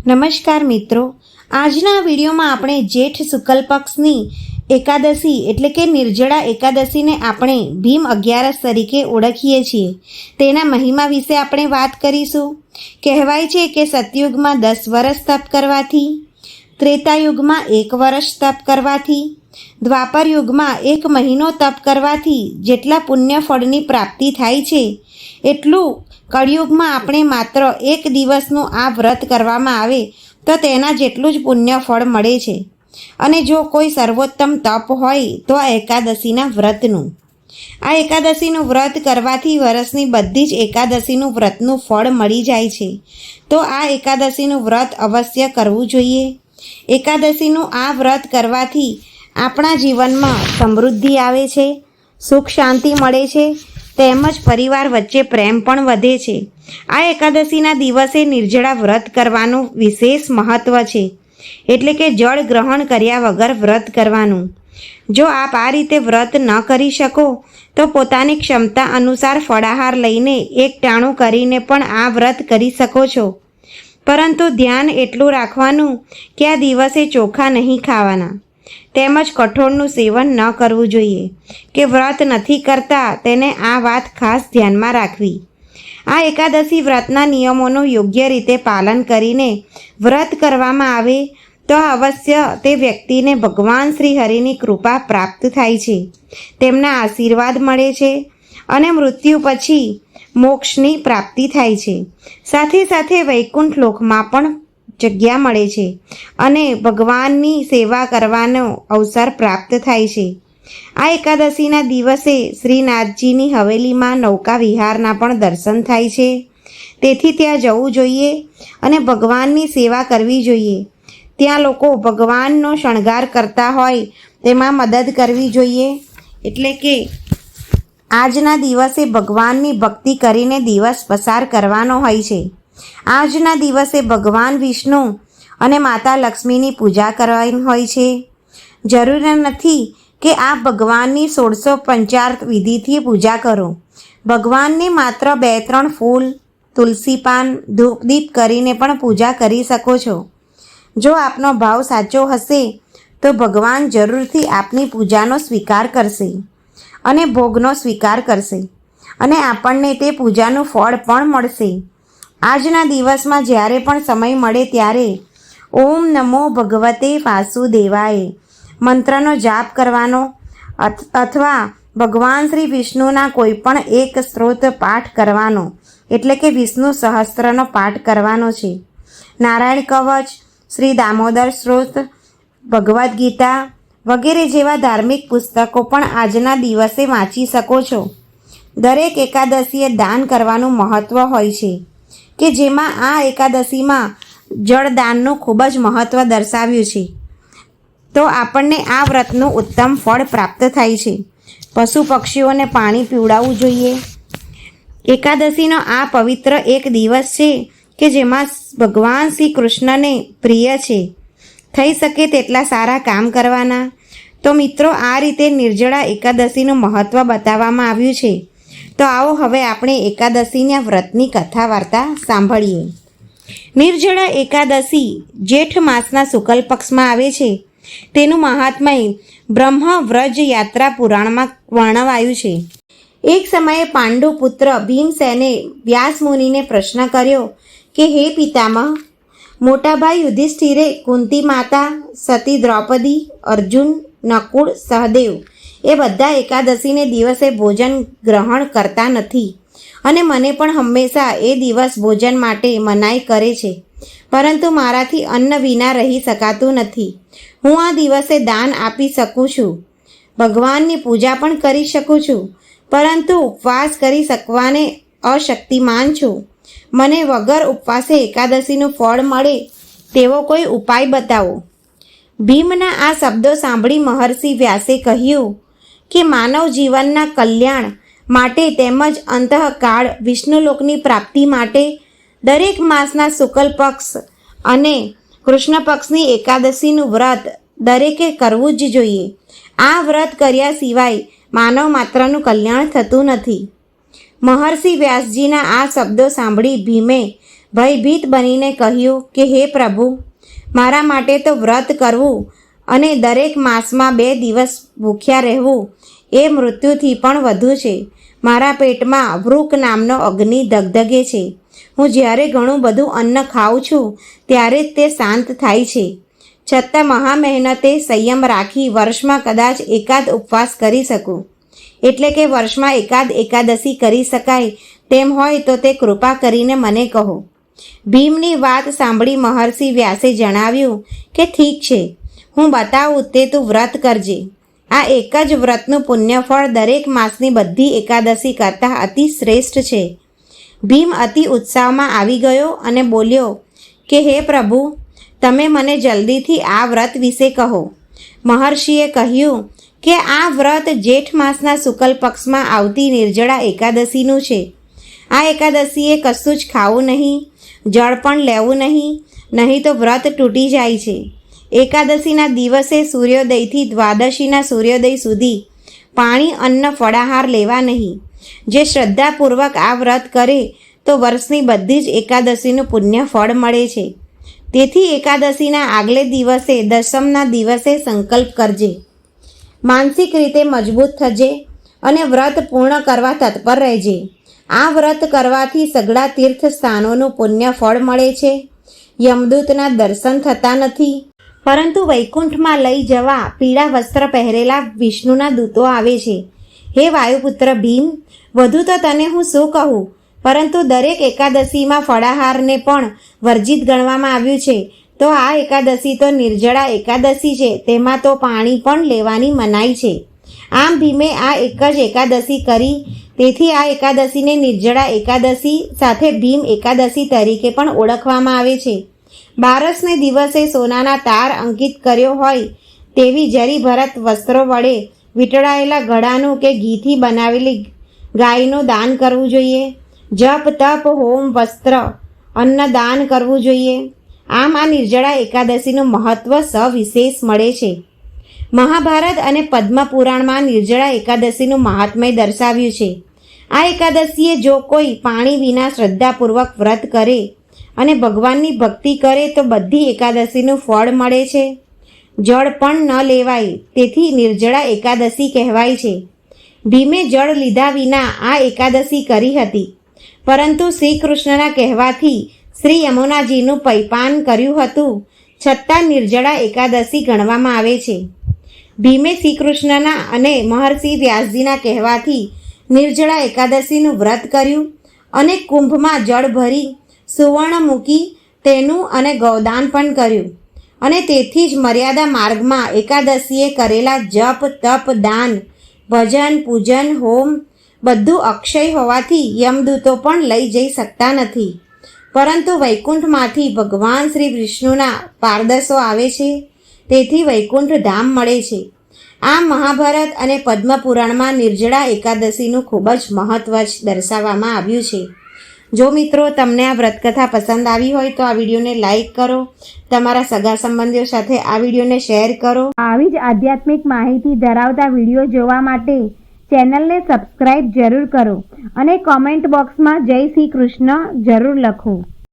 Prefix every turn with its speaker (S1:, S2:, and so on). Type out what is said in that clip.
S1: નમસ્કાર મિત્રો, આજના વિડીયોમાં આપણે જેઠ શુક્લ પક્ષની એકાદશી એટલે કે નિર્જળા એકાદશીને આપણે ભીમ 11 તરીકે ઓળખીએ છીએ તેના મહિમા વિશે આપણે વાત કરીશું. કહેવાય છે કે સતયુગમાં 10 વર્ષ તપ કરવાથી, ત્રેતાયુગમાં 1 વર્ષ તપ કરવાથી, દ્વાપર યુગમાં 1 મહિનો તપ કરવાથી જેટલા પુણ્ય ફળની પ્રાપ્તિ થાય છે એટલું કળિયુગમાં આપણે માત્ર 1 દિવસનું આ વ્રત કરવામાં આવે તો તેના જેટલું જ પુણ્ય ફળ મળે છે. અને જો કોઈ સર્વોત્તમ તપ હોય તો આ એકાદશીના વ્રતનું. આ એકાદશીનું વ્રત કરવાથી વર્ષની બધી જ એકાદશીનું વ્રતનું ફળ મળી જાય છે. તો આ એકાદશીનું વ્રત અવશ્ય કરવું જોઈએ. એકાદશીનું આ વ્રત કરવાથી આપણા જીવનમાં સમૃદ્ધિ આવે છે, સુખ શાંતિ મળે છે, તેમજ પરિવાર વચ્ચે પ્રેમ પણ વધે છે. આ એકાદશીના દિવસે નિર્જળા વ્રત કરવાનું વિશેષ મહત્ત્વ છે, એટલે કે જળ ગ્રહણ કર્યા વગર વ્રત કરવાનું. જો આપ આ રીતે વ્રત ન કરી શકો તો પોતાની ક્ષમતા અનુસાર ફળાહાર લઈને એક ટાણું કરીને પણ આ વ્રત કરી શકો છો. પરંતુ ધ્યાન એટલું રાખવાનું કે આ દિવસે ચોખા નહીં ખાવાના, તેમજ કઠોળનું સેવન ન કરવું જોઈએ કે વ્રત નથી કરતા તેને આ વાત ખાસ ધ્યાનમાં રાખવી. આ એકાદશી વ્રતના નિયમોનું યોગ્ય રીતે પાલન કરીને વ્રત કરવામાં આવે તો અવશ્ય તે વ્યક્તિને ભગવાન શ્રી હરિની કૃપા પ્રાપ્ત થાય છે, તેમના આશીર્વાદ મળે છે અને મૃત્યુ પછી મોક્ષની પ્રાપ્તિ થાય છે. સાથે સાથે વૈકુંઠ લોકમાં પણ જગ્યા મળે છે અને ભગવાનની સેવા કરવાનો અવસર પ્રાપ્ત થાય છે. આ એકાદશીના દિવસે શ્રીનાથજીની હવેલીમાં નૌકા વિહારના પણ દર્શન થાય છે. તેથી ત્યાં જવું જોઈએ અને ભગવાનની સેવા કરવી જોઈએ. ત્યાં લોકો ભગવાનનો શણગાર કરતા હોય તેમાં મદદ કરવી જોઈએ. એટલે કે આજના દિવસે ભગવાનની ભક્તિ કરીને દિવસ પસાર કરવાનો હોય છે. આજના દિવસે ભગવાન વિષ્ણુ અને માતા લક્ષ્મીની પૂજા કરવાની હોય છે. જરૂરી નથી કે આપ ભગવાનની 1650 વિધિથી પૂજા કરો. ભગવાનને માત્ર 2-3 ફૂલ, તુલસી પાન, ધૂપદીપ કરીને પણ પૂજા કરી શકો છો. જો આપનો ભાવ સાચો હશે તો ભગવાન જરૂરથી આપની પૂજાનો સ્વીકાર કરશે અને ભોગનો સ્વીકાર કરશે અને આપણને તે પૂજાનું ફળ પણ મળશે. આજના દિવસમાં જ્યારે પણ સમય મળે ત્યારે ઓમ નમો ભગવતે વાસુદેવાય મંત્રનો જાપ કરવાનો અથવા ભગવાન શ્રી વિષ્ણુના કોઈ પણ એક સ્ત્રોત પાઠ કરવાનો, એટલે કે વિષ્ણુ સહસ્ત્રનો પાઠ કરવાનો છે. નારાયણ કવચ, શ્રી દામોદર સ્ત્રોત, ભગવદ્ ગીતા વગેરે જેવા ધાર્મિક પુસ્તકો પણ આજના દિવસે વાંચી શકો છો. દરેક એકાદશીએ દાન કરવાનું મહત્ત્વ હોય છે કે જેમાં આ એકાદશીમાં જળદાનનું ખૂબ જ મહત્ત્વ દર્શાવ્યું છે. તો આપણને આ વ્રતનું ઉત્તમ ફળ પ્રાપ્ત થાય છે. પશુ પક્ષીઓને પાણી પીવડાવવું જોઈએ. એકાદશીનો આ પવિત્ર એક દિવસ છે કે જેમાં ભગવાન શ્રી કૃષ્ણને પ્રિય છે. થઈ શકે તેટલા સારા કામ કરવાના. તો મિત્રો, આ રીતે નિર્જળા એકાદશીનું મહત્ત્વ બતાવવામાં આવ્યું છે. તો આવો હવે આપણે એકાદશીના વ્રતની કથા વાર્તા સાંભળીએ. નિર્જળા એકાદશી જેઠ માસના શુક્લ પક્ષમાં આવે છે. તેનું મહાત્મય બ્રહ્મ વ્રજ યાત્રા પુરાણમાં વર્ણવાયું છે. એક સમયે પાંડુ પુત્ર ભીમસેને વ્યાસ મુનિને પ્રશ્ન કર્યો કે હે પિતામહ, મોટાભાઈ યુધિષ્ઠિરે કુંતી માતા, સતી દ્રૌપદી, અર્જુન, નકુળ, સહદેવ એ બધા એકાદશીને દિવસે ભોજન ગ્રહણ કરતા નથી અને મને પણ હંમેશા એ દિવસ ભોજન માટે મનાઈ કરે છે. પરંતુ મારાથી અન્ન વિના રહી શકાતું નથી. હું આ દિવસે દાન આપી શકું છું, ભગવાનની પૂજા પણ કરી શકું છું, પરંતુ ઉપવાસ કરી શકવાને અશક્તિમાન છું. મને વગર ઉપવાસે એકાદશીનું ફળ મળે તેવો કોઈ ઉપાય બતાવો. ભીમના આ શબ્દો સાંભળી મહર્ષિ વ્યાસે કહ્યું કે માનવ જીવનના કલ્યાણ માટે તેમજ અંતઃકાળ વિષ્ણુલોકની પ્રાપ્તિ માટે દરેક માસના શુક્લ પક્ષ અને કૃષ્ણ પક્ષની એકાદશીનું વ્રત દરેકે કરવું જ જોઈએ. આ વ્રત કર્યા સિવાય માનવ માત્રનું કલ્યાણ થતું નથી. મહર્ષિ વ્યાસજીના આ શબ્દો સાંભળી ભીમે ભયભીત બનીને કહ્યું કે હે પ્રભુ, મારા માટે તો વ્રત કરવું અને દરેક માસમાં 2 દિવસ ભૂખ્યા રહેવું એ મૃત્યુથી પણ વધુ છે. મારા પેટમાં વૃક નામનો અગ્નિ ધગધગે છે. હું જ્યારે ઘણું બધું અન્ન ખાઉં છું ત્યારે જ તે શાંત થાય છે. છતાં મહા મહેનતે સંયમ રાખી વર્ષમાં કદાચ એકાદ ઉપવાસ કરી શકું. એટલે કે વર્ષમાં એકાદ એકાદશી કરી શકાય તેમ હોય તો તે કૃપા કરીને મને કહો. ભીમની વાત સાંભળી મહર્ષિ વ્યાસે જણાવ્યું કે ઠીક છે, હું બતાવું તે તું વ્રત કરજે. આ એક જ વ્રતનું પુણ્યફળ દરેક માસની બધી એકાદશી કરતાં અતિ શ્રેષ્ઠ છે. ભીમ અતિ ઉત્સાહમાં આવી ગયો અને બોલ્યો કે હે પ્રભુ, તમે મને જલ્દીથી આ વ્રત વિશે કહો. મહર્ષિએ કહ્યું કે આ વ્રત જેઠ માસના શુક્લ પક્ષમાં આવતી નિર્જળા એકાદશીનું છે. આ એકાદશીએ કશું જ ખાવું નહીં, જળ પણ લેવું નહીં તો વ્રત તૂટી જાય છે. એકાદશીના દિવસે સૂર્યોદયથી દ્વાદશીના સૂર્યોદય સુધી પાણી, અન્ન, ફળાહાર લેવા નહીં. જે શ્રદ્ધાપૂર્વક આ વ્રત કરે તો વર્ષની બધી જ એકાદશીનું પુણ્ય ફળ મળે છે. તેથી એકાદશીના આગલે દિવસે, દશમના દિવસે સંકલ્પ કરજે. માનસિક રીતે મજબૂત થજે અને વ્રત પૂર્ણ કરવા તત્પર રહેજે. આ વ્રત કરવાથી સઘળા તીર્થ સ્થાનોનું પુણ્ય ફળ મળે છે. યમદૂતના દર્શન થતા નથી, પરંતુ વૈકુંઠમાં લઈ જવા પીળા વસ્ત્ર પહેરેલા વિષ્ણુના દૂતો આવે છે. હે વાયુપુત્ર ભીમ, વધુ તો તને હું શું કહું, પરંતુ દરેક એકાદશીમાં ફળાહારને પણ વર્જિત ગણવામાં આવ્યું છે. તો આ એકાદશી તો નિર્જળા એકાદશી છે, તેમાં તો પાણી પણ લેવાની મનાઈ છે. આમ ભીમે આ એક જ એકાદશી કરી, તેથી આ એકાદશીને નિર્જળા એકાદશી સાથે ભીમ એકાદશી તરીકે પણ ઓળખવામાં આવે છે. બારસને દિવસે સોનાના તાર અંકિત કર્યો હોય તેવી જરી ભરત વસ્ત્રો વડે વીંટળાયેલા ઘડાનું કે ઘીથી બનાવેલી ગાયનું દાન કરવું જોઈએ. જપ, તપ, હોમ, વસ્ત્ર, અન્ન દાન કરવું જોઈએ. આમ આ નિર્જળા એકાદશીનું મહત્વ સવિશેષ મળે છે. મહાભારત અને પદ્મ પુરાણમાં નિર્જળા એકાદશીનું મહાત્મ્ય દર્શાવ્યું છે. આ એકાદશીએ જો કોઈ પાણી વિના શ્રદ્ધાપૂર્વક વ્રત કરે અને ભગવાનની ભક્તિ કરે તો બધી એકાદશીનું ફળ મળે છે. જળ પણ ન લેવાય, તેથી નિર્જળા એકાદશી કહેવાય છે. ભીમે જળ લીધા વિના આ એકાદશી કરી હતી, પરંતુ શ્રી કૃષ્ણના કહેવાથી શ્રી યમુનાજીનું પૈપાન કર્યું હતું, છતાં નિર્જળા એકાદશી ગણવામાં આવે છે. ભીમે શ્રી કૃષ્ણના અને મહર્ષિ વ્યાસજીના કહેવાથી નિર્જળા એકાદશીનું વ્રત કર્યું અને કુંભમાં જળ ભરી સુવર્ણ મૂકી તેનું અને ગૌદાન પણ કર્યું. અને તેથી જ મર્યાદા માર્ગમાં એકાદશીએ કરેલા જપ, તપ, દાન, ભજન, પૂજન, હોમ બધું અક્ષય હોવાથી યમદૂતો પણ લઈ જઈ શકતા નથી, પરંતુ વૈકુંઠમાંથી ભગવાન શ્રી વિષ્ણુના પારદર્શો આવે છે, તેથી વૈકુંઠ ધામ મળે છે. આમ મહાભારત અને પદ્મ પુરાણમાં નિર્જળા એકાદશીનું ખૂબ જ મહત્વ દર્શાવવામાં આવ્યું છે. જો મિત્રો તમને આ વ્રતકથા પસંદ આવી હોય તો આ વિડીયોને લાઈક કરો, તમારા સગા સંબંધીઓ સાથે આ વિડીયોને શેર કરો. આવી જ આધ્યાત્મિક માહિતી ધરાવતા વિડીયો જોવા માટે ચેનલને સબસ્ક્રાઈબ જરૂર કરો અને કોમેન્ટ બોક્સમાં જય શ્રી કૃષ્ણ જરૂર લખો.